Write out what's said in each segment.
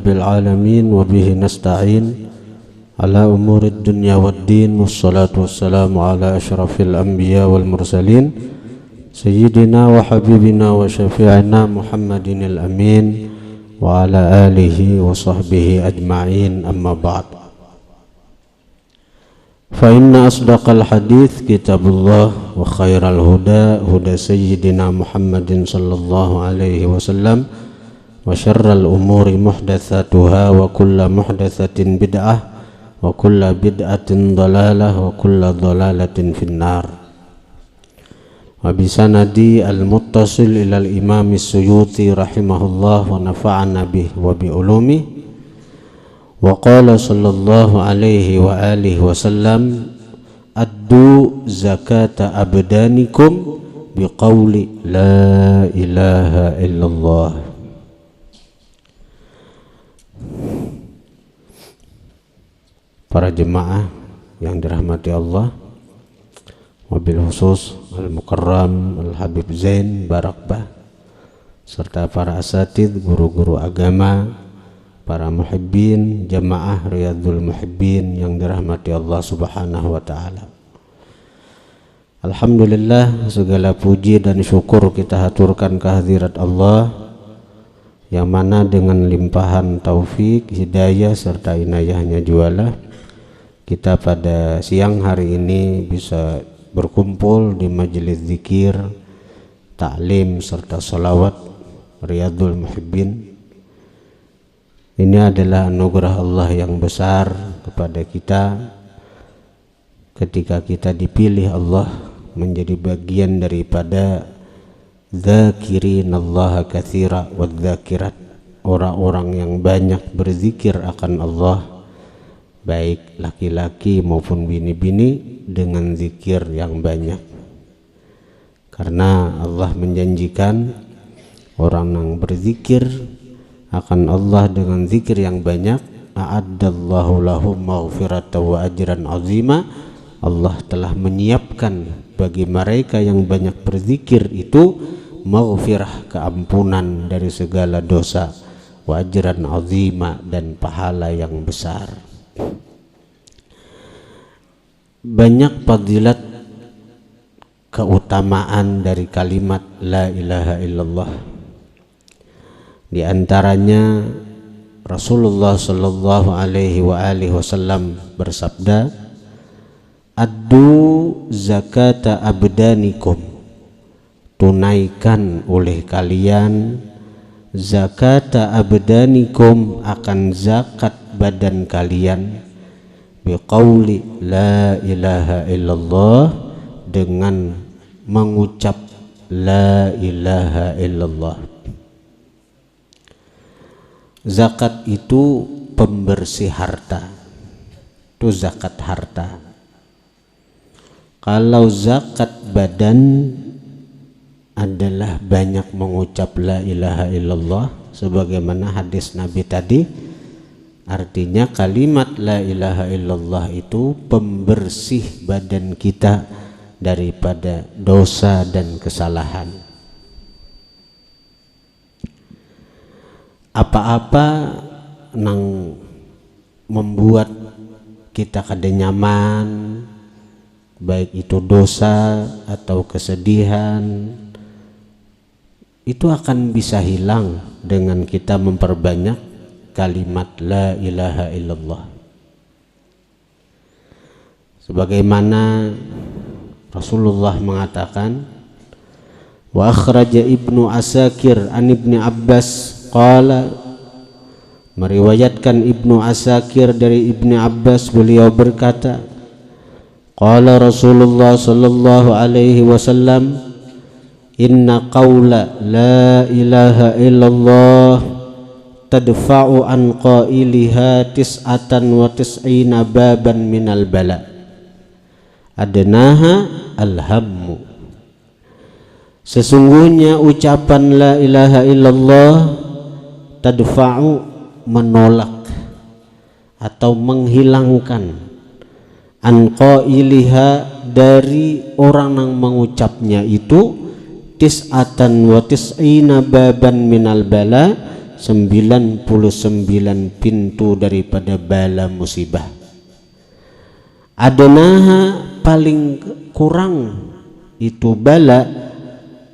Bil'alamin wa bihi nasta'in ala umurid dunya waddin wassalatu wassalamu ala ashrafil anbiya wal mursalin sayyidina wa habibina wa syafi'ina Muhammadin al-amin wa ala alihi wa sahbihi ajma'in amma ba'd. Fa inna asdaqal hadits kitabullah wa khairal huda huda sayyidina Muhammadin sallallahu alaihi wasallam wa syarral umuri muhdatsatuha wa kullu muhdatsatin bid'ah wa kullu bid'atin dhalalah wa kullu dhalalatin finnar. Wa bisanadi al-muttasil ila al-imam as-Suyuti rahimahullah wa nafa'ana bih wa bi ulumi wa qala sallallahu alaihi wa alihi wa sallam addu zakata abdanikum biqauli la ilaha illallah. Para jemaah yang dirahmati Allah, wabil khusus Al-Mukarram Al-Habib Zain Barakbah, serta para asatidz, guru-guru agama, para muhibbin, jamaah Riyadul Muhibbin yang dirahmati Allah subhanahu wa ta'ala. Alhamdulillah, segala puji dan syukur kita haturkan kehadirat Allah yang mana dengan limpahan taufik, hidayah serta inayahnya jualah kita pada siang hari ini bisa berkumpul di majelis zikir, ta'lim serta salawat Riyadul Muhibbin. Ini adalah anugerah Allah yang besar kepada kita ketika kita dipilih Allah menjadi bagian daripada dzakirinallaha katsira wadzakirat, orang-orang yang banyak berzikir akan Allah, baik laki-laki maupun bini-bini, dengan zikir yang banyak. Karena Allah menjanjikan orang yang berzikir akan Allah dengan zikir yang banyak, a'addallahu lahum maghfiratan wa ajran azima. Allah telah menyiapkan bagi mereka yang banyak berzikir itu maghfirah, keampunan dari segala dosa, wa ajran azima, dan pahala yang besar. Banyak fadilat keutamaan dari kalimat la ilaha illallah. Di antaranya Rasulullah sallallahu alaihi wasallam bersabda, addu zakata abdanikum, tunaikan oleh kalian zakata abdanikum, akan zakat badan kalian, biqauli la ilaha illallah, dengan mengucap la ilaha illallah. Zakat itu pembersih harta, itu zakat harta. Kalau zakat badan adalah banyak mengucap la ilaha illallah, sebagaimana hadis Nabi tadi. Artinya kalimat la ilaha illallah itu pembersih badan kita daripada dosa dan kesalahan. Apa-apa yang membuat kita kada nyaman, baik itu dosa atau kesedihan, itu akan bisa hilang dengan kita memperbanyak kalimat la ilaha illallah. Sebagaimana Rasulullah mengatakan, wa akhraja Ibnu Asakir an Ibni Abbas qala, meriwayatkan Ibnu Asakir dari Ibni Abbas, beliau berkata, qala Rasulullah sallallahu alaihi wasallam, inna qawla la ilaha illallah tadfa'u an qailiha tis'atan wa tis'ina baban minal bala adnaha alhammu. Sesungguhnya ucapan la ilaha illallah tadfa'u, menolak atau menghilangkan, an qailiha, dari orang yang mengucapnya itu, tis'atan wa tis'ina baban minal bala, 99 pintu daripada bala musibah. Adnaha paling kurang itu bala,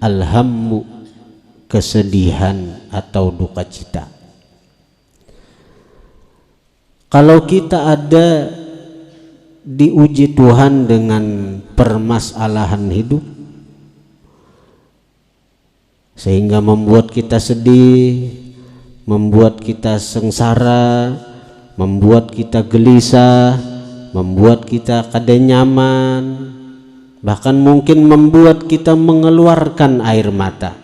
alhammu kesedihan atau duka cita. Kalau kita ada diuji Tuhan dengan permasalahan hidup sehingga membuat kita sedih, membuat kita sengsara, membuat kita gelisah, membuat kita kada nyaman, bahkan mungkin membuat kita mengeluarkan air mata.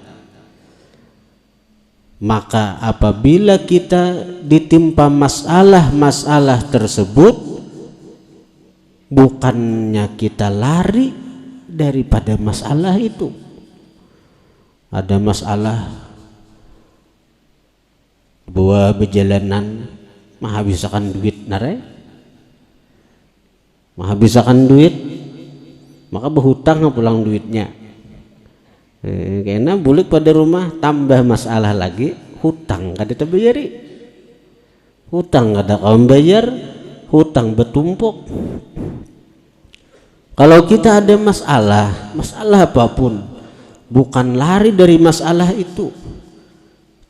Maka apabila kita ditimpa masalah-masalah tersebut, bukannya kita lari daripada masalah itu. Ada masalah buah berjalanan menghabiskan duit nare, menghabiskan duit, maka berhutang pulang duitnya. Karena bulik pada rumah tambah masalah lagi, hutang kada terbayari, hutang kada kaum bayar, hutang bertumpuk. Kalau kita ada masalah apapun, bukan lari dari masalah itu,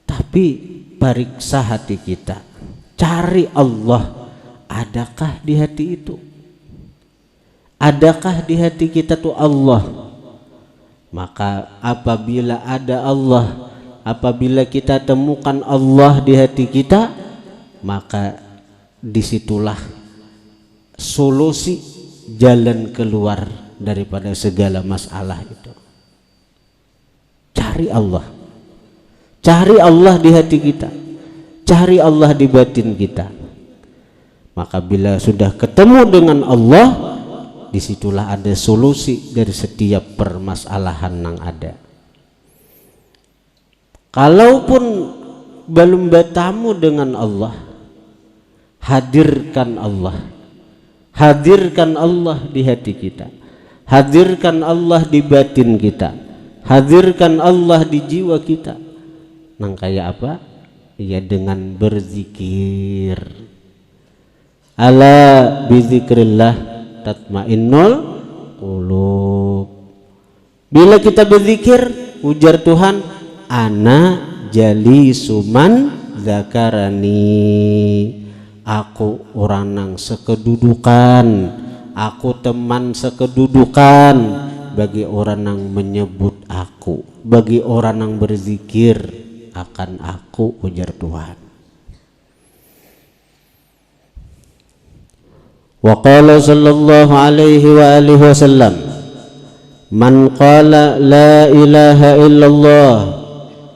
tapi periksa hati kita, cari Allah, adakah di hati itu, adakah di hati kita tuh Allah. Maka apabila ada Allah, apabila kita temukan Allah di hati kita, maka disitulah solusi jalan keluar daripada segala masalah itu. Cari Allah, cari Allah di hati kita, cari Allah di batin kita. Maka bila sudah ketemu dengan Allah, disitulah ada solusi dari setiap permasalahan yang ada. Kalaupun belum bertemu dengan Allah, hadirkan Allah, hadirkan Allah di hati kita, hadirkan Allah di batin kita, hadirkan Allah di jiwa kita. Nang kayak apa? Ya dengan berzikir. Ala bizikrillah tatmainnul qulub. Bila kita berzikir, ujar Tuhan, ana jalisuman zakarani, aku orang nang sekedudukan, aku teman sekedudukan bagi orang yang menyebut aku, bagi orang yang berzikir akan aku, ujar Tuhan. Wa qala sallallahu alaihi wa alihi wasallam, man qala la ilaha illallah,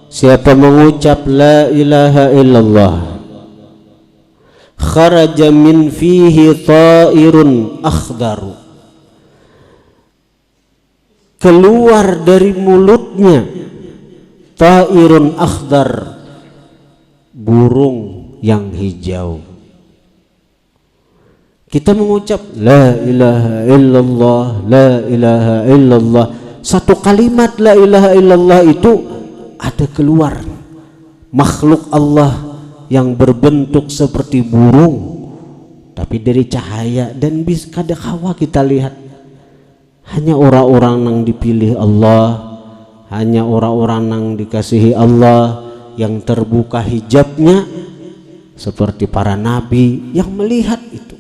siapa mengucap la ilaha illallah, kharaja min fihi ta'irun akhdaru, keluar dari mulutnya ta'irun akhdar, burung yang hijau. Kita mengucap la ilaha illallah, la ilaha illallah, satu kalimat la ilaha illallah itu ada keluar makhluk Allah yang berbentuk seperti burung, tapi dari cahaya dan bis kada kawa kita lihat. Hanya orang-orang yang dipilih Allah, hanya orang-orang yang dikasihi Allah, yang terbuka hijabnya, seperti para nabi yang melihat itu.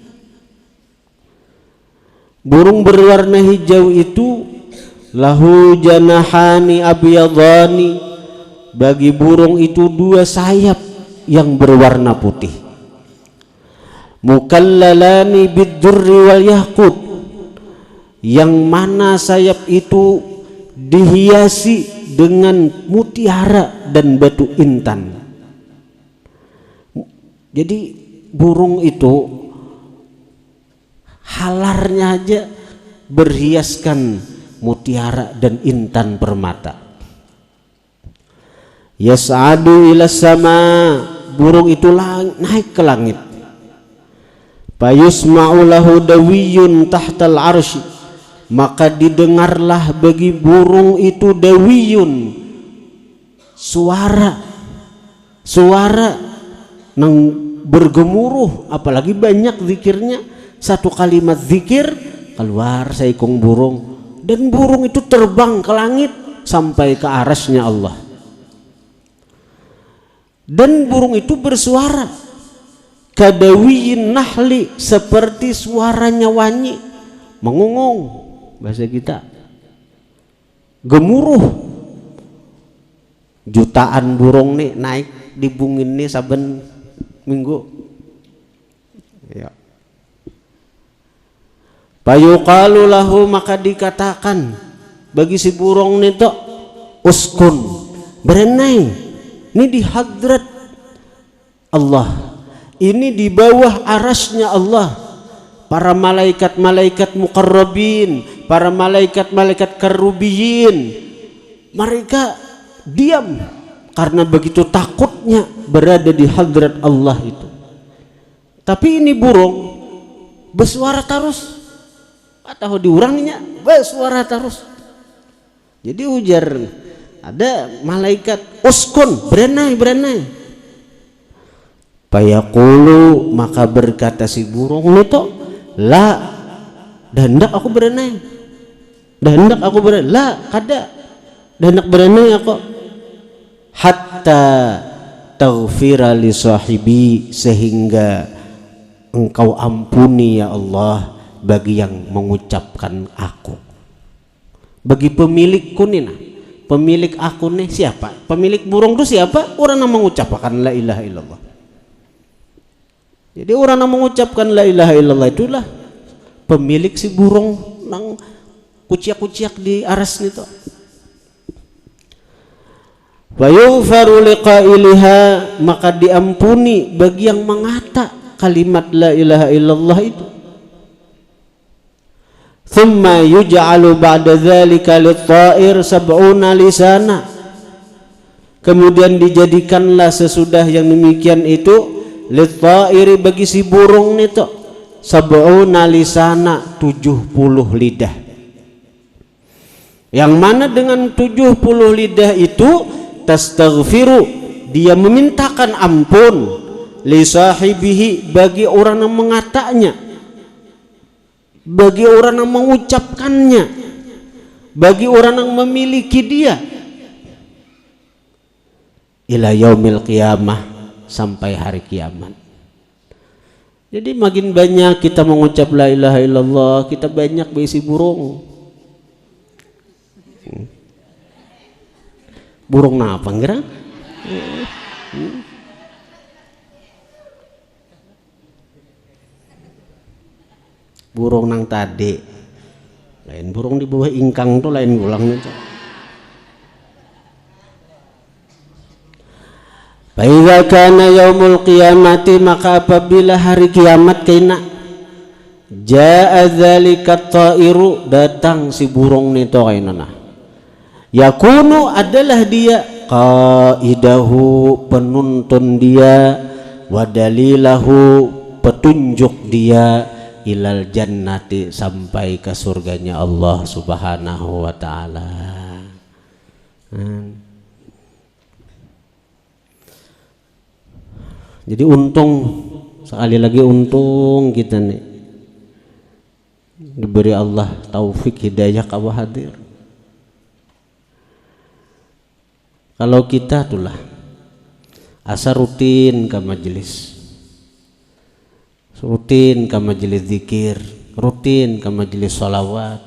Burung berwarna hijau itu lahu janahani abyadani, bagi burung itu dua sayap yang berwarna putih. Mukallalani biddurri wal yaqut, yang mana sayap itu dihiasi dengan mutiara dan batu intan. Jadi burung itu halarnya aja berhiaskan mutiara dan intan permata. Yas'adu ila sama, burung itu naik ke langit. Fayusma'u lahu dawiyun tahtal arsy, maka didengarlah bagi burung itu dawiyun, suara suara nang bergemuruh, apalagi banyak zikirnya. Satu kalimat zikir keluar seekor burung, dan burung itu terbang ke langit sampai ke arasnya Allah. Dan burung itu bersuara kadawiyin nahli, seperti suaranya wanyi, mengungung bahasa kita, gemuruh. Jutaan burung nih naik di bungin nih saben minggu ya. Fayuqalu lahu, maka dikatakan bagi si burung nih tok, uskun, berenang. Ini di hadrat Allah, ini di bawah arasnya Allah. Para malaikat-malaikat muqarrabin, para malaikat-malaikat karubiyin, mereka diam karena begitu takutnya berada di hadrat Allah itu. Tapi ini burung bersuara terus, atau diurangnya bersuara terus. Jadi ujar ada malaikat, uskun, berenai. Fayaqulu, maka berkata si burung itu, la, dan hendak aku berenai, la, kada, dan hendak berenai aku, hatta taghfira li sahibi, sehingga engkau ampuni ya Allah bagi yang mengucapkan aku. Bagi pemilikku nih, nah, pemilik aku nih siapa? Pemilik burung itu siapa? Orang yang mengucapkan la ilaha illallah. Jadi orang yang mengucapkan la ilaha illallah itulah pemilik si burung nang kuciak-kuciak di aras itu. Wa yughfaru liqailiha, maka diampuni bagi yang mengata kalimat la ilaha illallah itu. Thumma yuj'alu ba'da dzalika lit-ta'ir sab'una lisana, kemudian dijadikanlah sesudah yang demikian itu lit-ta'iri, bagi si burung itu, sab'una lisana, 70 lidah. Yang mana dengan 70 lidah itu tastaghfiru, dia memintakan ampun, li sahibihi, bagi orang yang mengatanya, bagi orang yang mengucapkannya, bagi orang yang memiliki dia, ila yaumil qiyamah, sampai hari kiamat. Jadi makin banyak kita mengucap la ilaha illallah, kita banyak berisi burung. Burung apa ngerang? Burung nang tadi lain, burung di bawah ingkang tuh lain ulangnya tuh. Faiza kana yaumul qiyamati, maka apabila hari kiamat kena, jaa dzalika ta'iru, datang si burung nih to kainana, yakunu, adalah dia, qaidahu, penuntun dia, wa dalilahu, petunjuk dia, ilal jannati, sampai ke surganya Allah subhanahu wa ta'ala. Jadi untung, sekali lagi untung kita nih diberi Allah taufik hidayah kawa hadir. Kalau kita itulah asa rutin ke majelis, rutin ke majelis zikir, rutin ke majelis sholawat,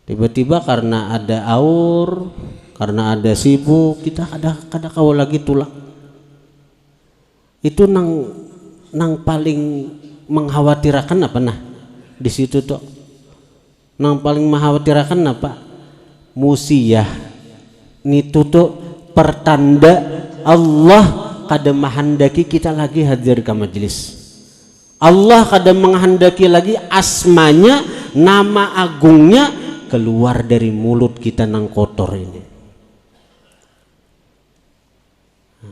tiba-tiba karena ada aur, karena ada sibuk, kita kada kau lagi tulang. Itu nang paling mengkhawatirkan apa nah di situ tuh, nang paling mengkhawatirkan apa? Musiyah nitu tuh pertanda Allah kada menghendaki kita lagi hadir ke majelis. Allah kada menghendaki lagi asmanya, nama agungnya keluar dari mulut kita nang kotor ini.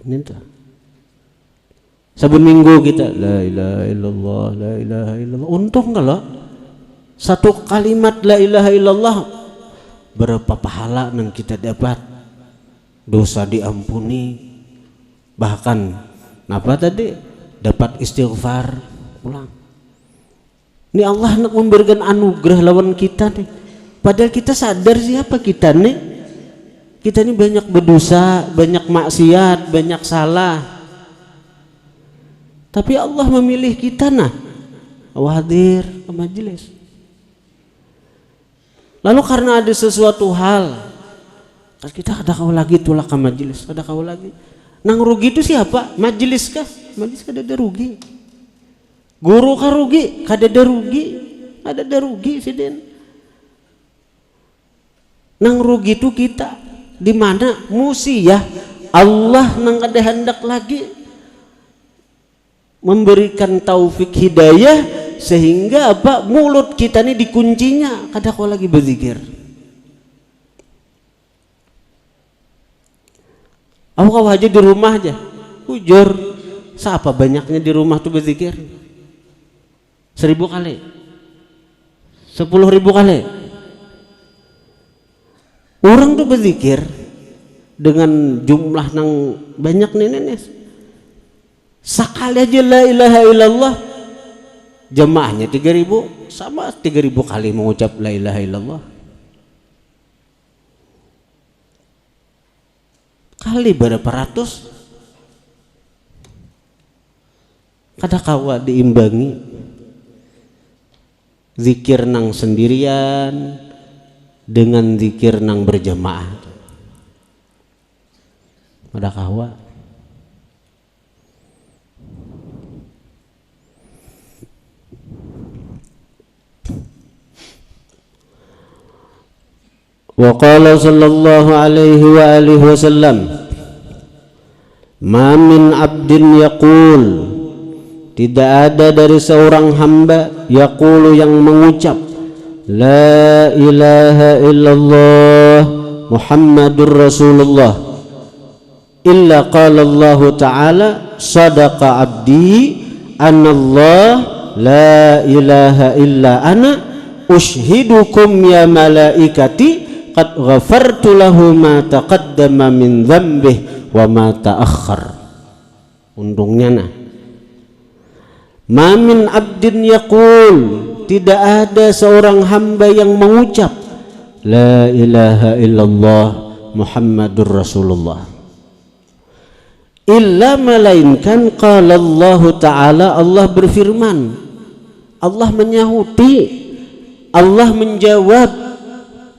Ini tuh sabun minggu kita la ilaha illallah, la ilaha illallah. Untung kalau satu kalimat la ilaha illallah berapa pahala yang kita dapat, dosa diampuni, Bahkan apa tadi dapat istighfar pulang. Ini Allah nak memberikan anugerah lawan kita nih. Padahal kita sadar siapa kita nih. Kita ini banyak berdosa, banyak maksiat, banyak salah. Tapi Allah memilih kita nah hadir ke majelis. Lalu karena ada sesuatu hal, kita ada kau lagi tulah ke majelis, ada kau lagi. Nang rugi itu siapa? Majelis kah? Majelis kada ada rugi. Guru kah rugi? Kada ada rugi. Ada rugi siden. Nang rugi itu kita. Di mana musi ya Allah nang kada hendak lagi memberikan taufik hidayah sehingga apa mulut kita ini dikuncinya kada kau lagi berzikir. Aku kau aja di rumah aja hujur siapa banyaknya di rumah tuh berzikir 1000 kali 10.000 kali orang tuh berzikir dengan jumlah nang banyak nenek sekali aja la ilaha illallah jemaahnya 3.000 sama 3.000 kali mengucap la ilaha illallah kali berapa ratus kada kawa diimbangi zikir nang sendirian dengan zikir nang berjamaah kada kawa. Wa qala sallallahu alaihi wa alihi wasallam ma min abdin yaqul tidak ada dari seorang hamba yaqulu yang mengucap la ilaha illallah Muhammadur Rasulullah illa qala Allah ta'ala sadaqa abdi anallah la ilaha illa ana ushidukum ya malaikati qad ghafartu lahu ma taqaddama min dhanbihi wa ma ta'akhkhar. Untungnya nah ma min abdin yaqul tidak ada seorang hamba yang mengucap la ilaha illallah Muhammadur Rasulullah illa melainkan qala Allah ta'ala Allah berfirman Allah menyahuti Allah menjawab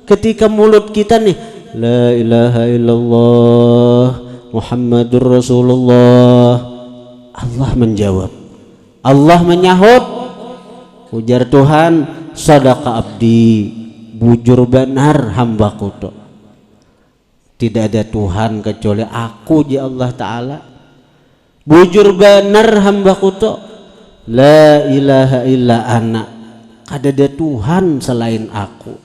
ketika mulut kita nih la ilaha illallah Muhammadur Rasulullah Allah menjawab Allah menyahut ujar Tuhan sadaqa abdi bujur benar hambaku tuh tidak ada Tuhan kecuali aku ya Allah Ta'ala bujur benar hambaku tuh la ilaha illa ana kada ada Tuhan selain aku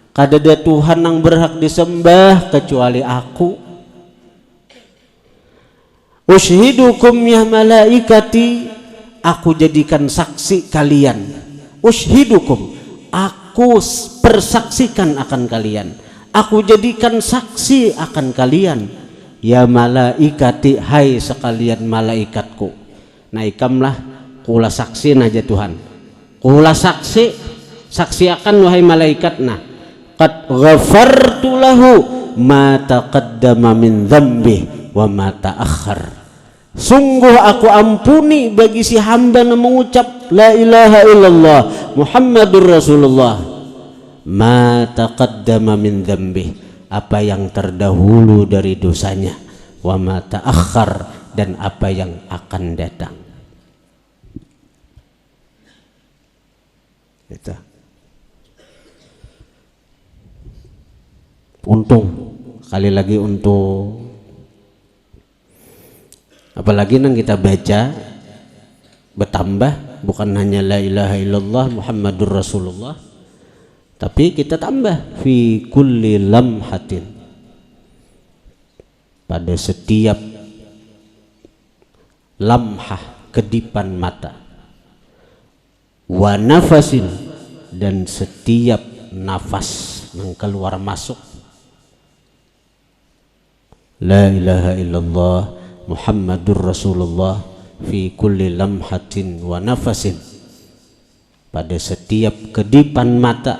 kada ada Tuhan yang berhak disembah kecuali aku ushidukum ya malaikati aku jadikan saksi kalian ushidukum aku persaksikan akan kalian aku jadikan saksi akan kalian ya malaikati hai sekalian malaikatku nah ikamlah kula saksi aja Tuhan kula saksi akan wahai malaikat nah qad ghafartu lahu ma taqaddama min dhanbihi wa ma ta'akhkhar sungguh aku ampuni bagi si hamba yang mengucap la ilaha illallah Muhammadur Rasulullah ma taqaddama min dhanbihi apa yang terdahulu dari dosanya wa ma ta'akhkhar dan apa yang akan datang itu untung kali lagi untung apalagi nang kita baca bertambah bukan hanya la ilaha illallah Muhammadur Rasulullah tapi kita tambah fi kulli lamhatin pada setiap lamhah kedipan mata wa nafasin dan setiap nafas yang keluar masuk la ilaha illallah Muhammadur Rasulullah fi kulli lamhatin wa nafasin, pada setiap kedipan mata,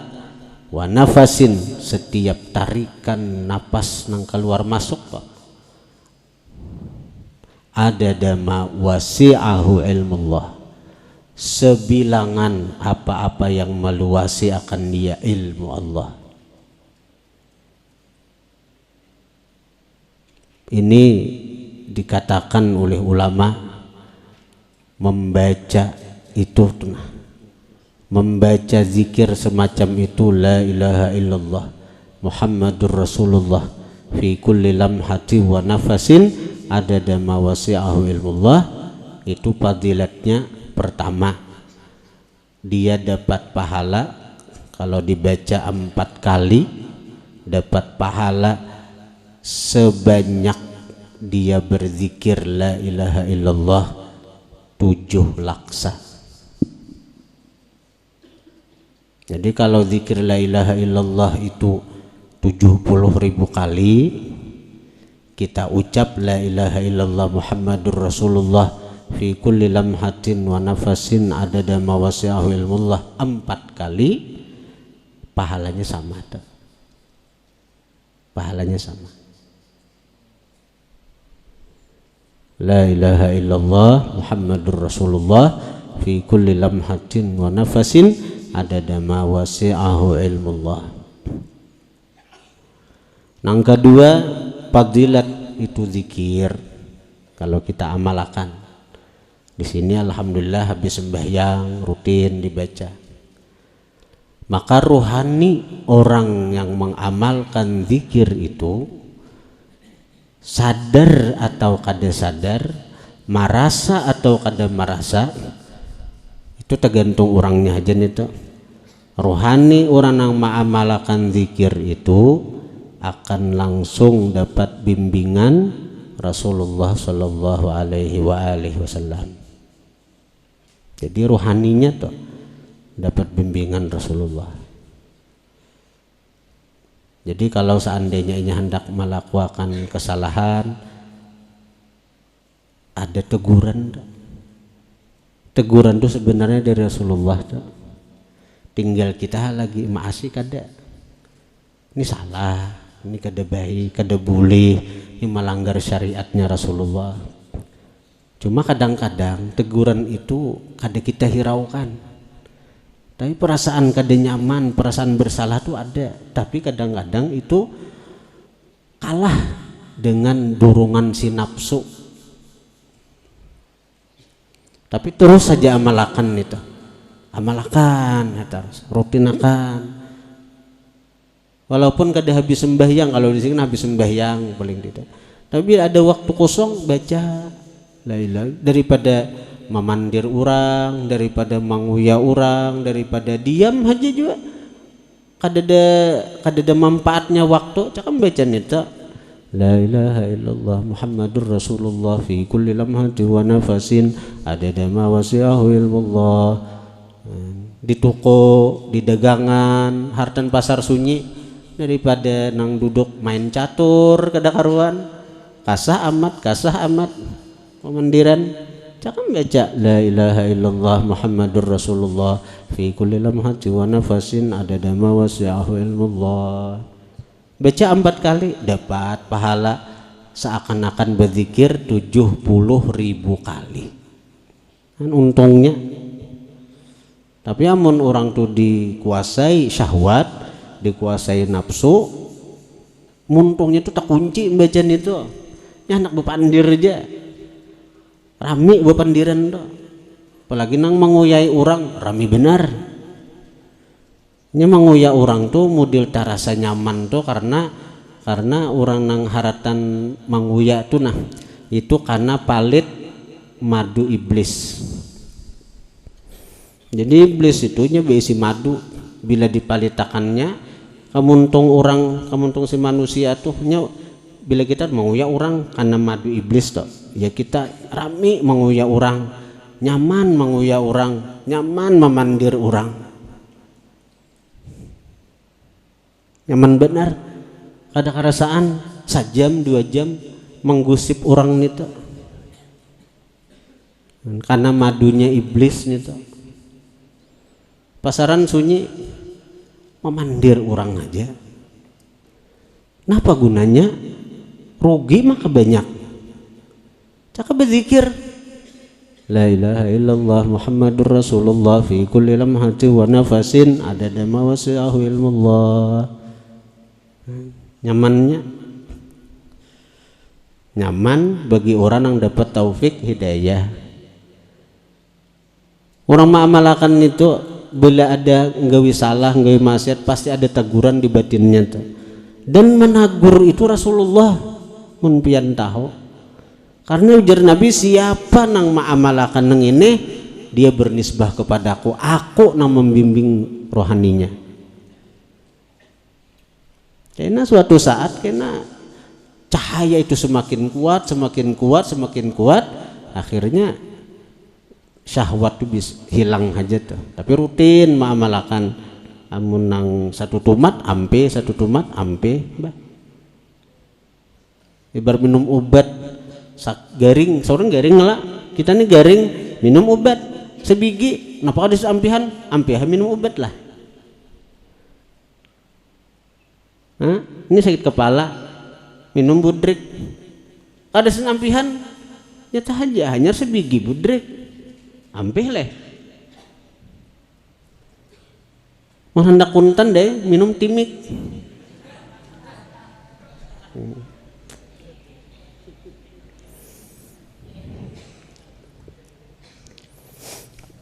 wa nafasin, setiap tarikan napas nang keluar masuk Pak. Adada ma wasi'ahu ilmullah, sebilangan apa-apa yang meluasi akan dia ilmu Allah. Ini dikatakan oleh ulama, membaca itu, membaca zikir semacam itu, la ilaha illallah Muhammadur Rasulullah fi kulli lamhati wa nafasin adada ma wasi'ahu ilmullah, itu fadilatnya pertama, dia dapat pahala kalau dibaca 4 kali, dapat pahala sebanyak dia berzikir la ilaha illallah 7 laksa. Jadi kalau zikir la ilaha illallah itu 70.000 kali, kita ucap la ilaha illallah Muhammadur Rasulullah fi kulli lamhatin wa nafasin adada ma wasi'ahu ilmullah 4 kali, pahalanya sama tak? Pahalanya sama. La ilaha illallah Muhammadur Rasulullah fi kulli lamhatin wa nafasin adada ma wasi'ahu ilmullah. Yang kedua, fadilat itu zikir kalau kita amalkan. Di sini alhamdulillah habis sembahyang rutin dibaca. Maka rohani orang yang mengamalkan zikir itu, sadar atau kada sadar, merasa atau kada merasa, itu tergantung orangnya aja nih tuh. Rohani orang yang mengamalkan zikir itu akan langsung dapat bimbingan Rasulullah Shallallahu Alaihi Wasallam. Jadi rohaninya tuh dapat bimbingan Rasulullah. Jadi kalau seandainya ini hendak melakukan kesalahan, ada teguran. Teguran itu sebenarnya dari Rasulullah tuh. Tinggal kita lagi maasi kada. Ini salah, ini kada baik, kada boleh, ini melanggar syariatnya Rasulullah. Cuma kadang-kadang teguran itu kada kita hiraukan, tapi perasaan kada nyaman, perasaan bersalah itu ada. Tapi kadang-kadang itu kalah dengan dorongan si nafsu. Tapi terus saja amalkan itu, amalkan, terus rutinakan. Walaupun kada habis sembahyang, kalau di sini habis sembahyang paling tidak. Tapi ada waktu kosong baca la ilaha, daripada memandir orang, daripada menguya orang, daripada diam aja juga. Kada ada manfaatnya waktu, cakap baca nita la ilaha illallah Muhammadur Rasulullah fi kulli lamhati wa nafasin adada ma wasi'ahu ilmullah. Di toko, di dagangan, hartan pasar sunyi, daripada nang duduk main catur kada karuan, kasah amat pemandiran, cakap baca la ilaha illallah Muhammadur Rasulullah fi kulli lamhati wa nafasin adada ma wasi'ahu ilmullah. Baca 4 kali dapat pahala seakan-akan berzikir 70.000 kali. Kan untungnya. Tapi amun orang tuh dikuasai syahwat, dikuasai nafsu, muntungnya tuh tak kunci bacaan itu. Ya anak bepandir aja, rami bepandiran tuh. Apalagi nang menguyai orang, rami benar. Nya menguyai orang tuh model terasa nyaman tuh karena orang nang haratan menguya tuh nah itu karena palit madu iblis. Jadi iblis itu nya berisi madu, bila dipalitakannya kemuntung si manusia tuh nya, bila kita menguya orang karena madu iblis tuh ya kita rami menguya orang, nyaman menguya orang, nyaman memandir orang, nyaman benar. Ada kerasaan 1 jam 2 jam menggusip orang itu, karena madunya iblis nih tuh. Pasaran sunyi memandir orang aja. Napa gunanya? Rugi maka banyak. Cakap berzikir la ilaha illallah Muhammadur Rasulullah fi kulli lamhati wa nafasin adada ma wasi'ahu ilmullah. Nyaman bagi orang yang dapat taufik hidayah. Orang mengamalkan itu bila ada nggawi salah, nggawi maksiat pasti ada teguran di batinnya tuh. Dan menagur itu Rasulullah mun pian tahu. Karena ujar Nabi, siapa nang mengamalkan nang ini dia bernisbah kepadaku, aku nang membimbing rohaninya. Karena suatu saat karena cahaya itu semakin kuat, akhirnya syahwat itu bisa hilang aja tuh. Tapi rutin mengamalkan, amun nang satu tumat ampe, bah. Ibarat minum obat garing, seorang garing lah. Kita nih garing minum obat sebiji, napa ada seampihan minum obat lah. Ini sakit kepala minum budrik, ada senampihan ya aja hanya sebiji budrik ampih leh. Mau hendak kuntan deh minum timik.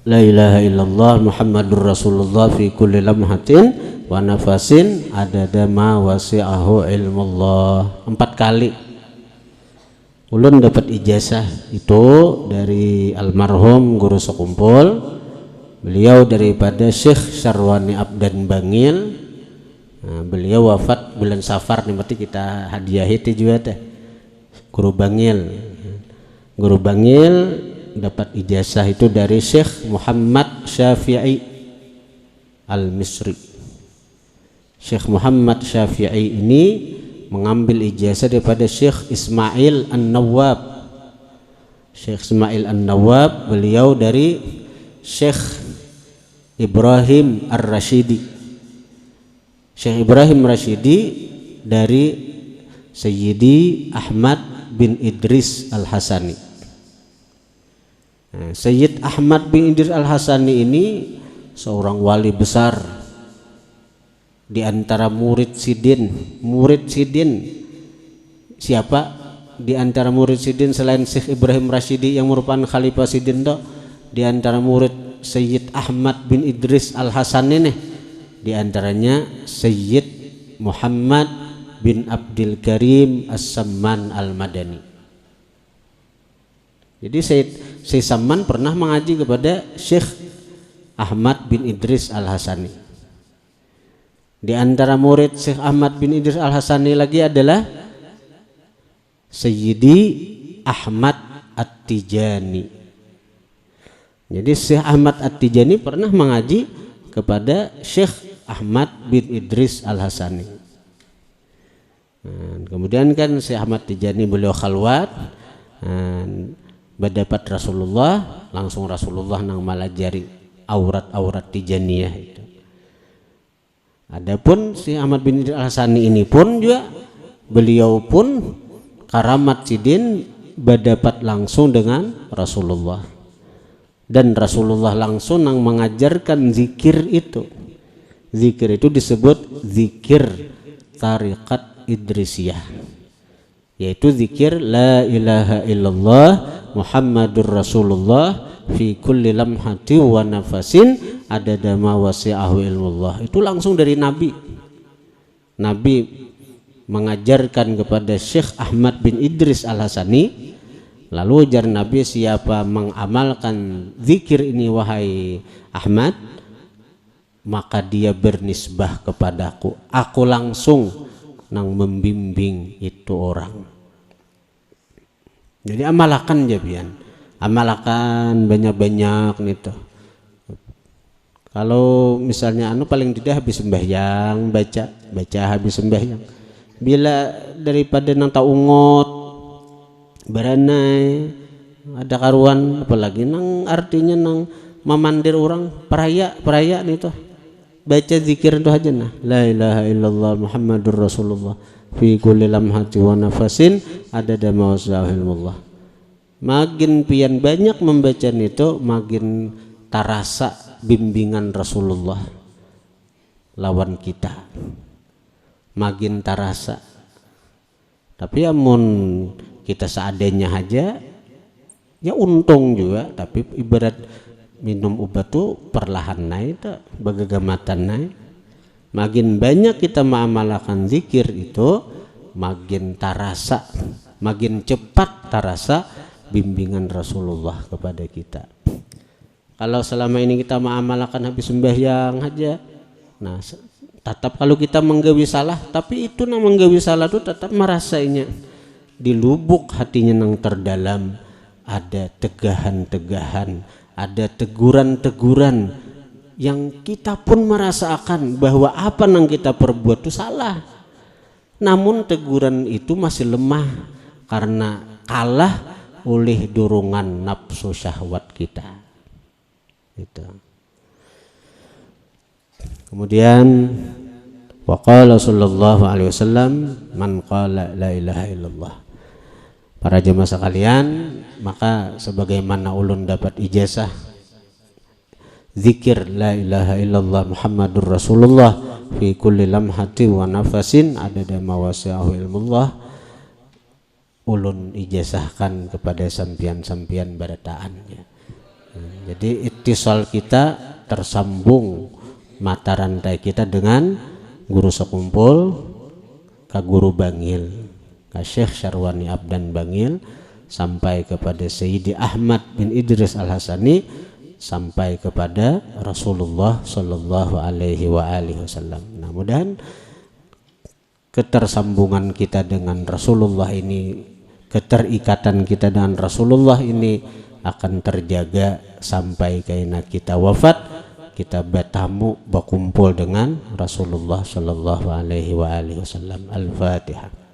La ilaha illallah Muhammadur Rasulullah fi kulli lamhatin wa nafasin adada ma wasi'ahu ilmullah. 4 kali ulun dapat ijazah itu dari almarhum guru sekumpul. Beliau daripada Syekh Syarwani Abdan Bangil. Nah, beliau wafat bulan Safar nih, berarti kita hadiahi itu juga teh. Guru Bangil dapat ijazah itu dari Syekh Muhammad Syafi'i Al-Misri. Syekh Muhammad Syafi'i ini mengambil ijazah daripada Syekh Ismail An-Nawwab. Syekh Ismail An-Nawwab beliau dari Syekh Ibrahim Ar-Rashidi. Syekh Ibrahim Rashidi dari Sayyidi Ahmad bin Idris Al-Hasani. Nah, Sayyid Ahmad bin Idris Al-Hasani ini seorang wali besar di antara murid Sidin. Siapa di antara murid Sidin selain Syekh Ibrahim Rashidi yang merupakan khalifah Sidin toh? Di antara murid Sayyid Ahmad bin Idris Al-Hasani nih, di antaranya Sayyid Muhammad bin Abdul Karim As-Samman Al-Madani. Jadi Syekh Samman pernah mengaji kepada Syekh Ahmad bin Idris Al-Hasani. Di antara murid Syekh Ahmad bin Idris Al-Hasani lagi adalah Sayyidi Ahmad At-Tijani. Jadi Syekh Ahmad At-Tijani pernah mengaji kepada Syekh Ahmad bin Idris Al-Hasani. Nah, kemudian kan Syekh Ahmad Tijani beliau khalwat, berdapat Rasulullah, langsung Rasulullah nang malajari aurat-aurat Tijaniyah itu. Adapun si Ahmad bin Idris Al-Hasani ini pun juga beliau pun karamat sidin berdapat langsung dengan Rasulullah, dan Rasulullah langsung nang mengajarkan zikir itu. Zikir itu disebut zikir tariqat Idrisiyah, yaitu zikir la ilaha illallah Muhammadur Rasulullah fi kulli lamhati wa nafasin adada ma wasi'ahu ilmullah. Itu langsung dari Nabi. Nabi mengajarkan kepada Syekh Ahmad bin Idris Al-Hasani, lalu ujar Nabi, siapa mengamalkan zikir ini wahai Ahmad, maka dia bernisbah kepadaku, aku langsung nang membimbing itu orang. Jadi amalkan jabian, amalkan banyak-banyak gitu. Kalau misalnya paling tidak habis sembahyang baca habis sembahyang. Bila daripada nang taungot beranai ada karuan apalagi nang artinya nang memandir orang peraya nih tuh baca zikir itu aja nah la ilaha illallah muhammadur rasulullah fi kulli lamhati wa nafasin adada ma wasahilullah. Makin pian banyak membaca itu makin tarasa bimbingan Rasulullah lawan kita, makin tarasa. Tapi amun kita seadanya aja ya untung juga, tapi ibarat minum obat tuh perlahan naik tuh bagagamatan naik. Makin banyak kita mengamalkan zikir itu makin tarasa, makin cepat tarasa bimbingan Rasulullah kepada kita. Kalau selama ini kita mengamalkan habis sembahyang aja, nah tetap kalau kita menggawi salah, tapi itu nang menggawi salah tuh tetap merasainya di lubuk hatinya nang terdalam ada tegahan-tegahan, ada teguran-teguran yang kita pun merasakan bahwa apa yang kita perbuat itu salah. Namun teguran itu masih lemah karena kalah oleh dorongan nafsu syahwat kita. Itu. Kemudian waqala sallallahu alaihi wasallam man qala la ilaha illallah. Para jemaah sekalian, maka sebagaimana ulun dapat ijazah zikir la ilaha illallah muhammadur rasulullah fi kulli lamhati wa nafasin adada mawasi'ahu ilmullah, ulun ijazahkan kepada sampian-sampian barataannya. Jadi ittisal kita tersambung mata rantai kita dengan guru sekumpul ka guru Bangil, ka Syekh Syarwani Abdan Bangil, sampai kepada Sayyidi Ahmad bin Idris Al-Hasani, sampai kepada Rasulullah sallallahu alaihi wa alihi wasallam. Nah, mudahan ketersambungan kita dengan Rasulullah ini, keterikatan kita dengan Rasulullah ini akan terjaga sampai kaina kita wafat, kita bertamu berkumpul dengan Rasulullah sallallahu alaihi wa alihi wasallam. Al-Fatihah.